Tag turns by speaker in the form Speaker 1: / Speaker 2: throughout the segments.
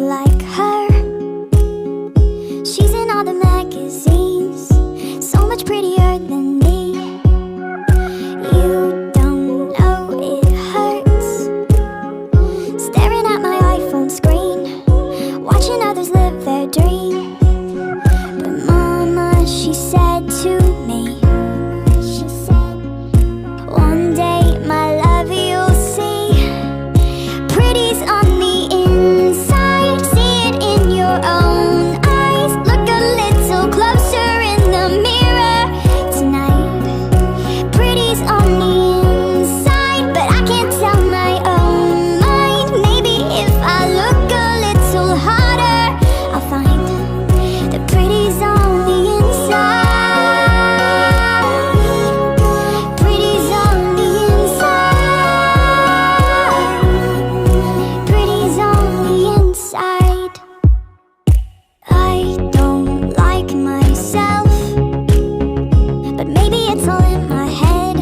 Speaker 1: like her. She's in all the magazines, so much prettier than me. You don't know it hurts, staring at my iPhone screen, watching others live their dream. But Mama, she said to me, one day, my love, you'll see, pretty's on the inside. See it in your own eyes. Look a little closer in the mirror tonight. Pretty's on the inside, but I can't tell my own mind. Maybe if I look a little harder, I'll find that pretty's on the inside. Pretty's on the inside. Pretty's on the inside. I don't like myself, but maybe it's all in my head,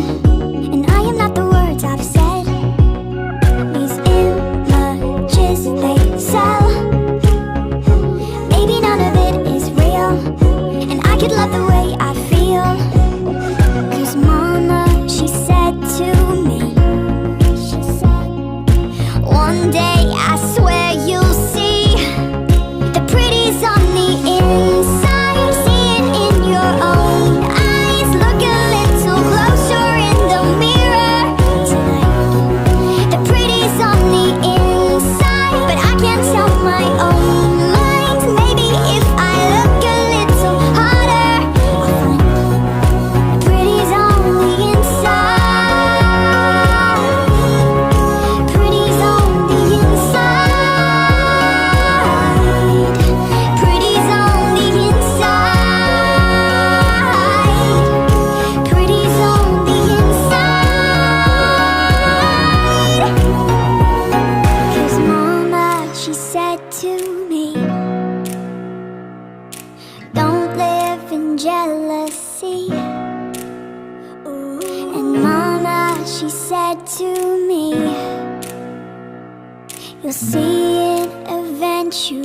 Speaker 1: and I am not the words I've said. These images they sell, maybe none of it is real, and I could love the way I feel. 'Cause Mama, she said to me, one day I swear you'll see, the pretty's on the inside. See it in your own eyes. Look a little closer in the mirror tonight. The pretty's on the inside, but I can't tell my own mind. Maybe if I look a little harder, I'll find the pretty's on the inside. Pretty's on the inside. Pretty's on the inside. Pretty's on the inside. 'Cause Mama, she said to me, don't live in jealousy. And Mama, she said to me, you'll see it eventually.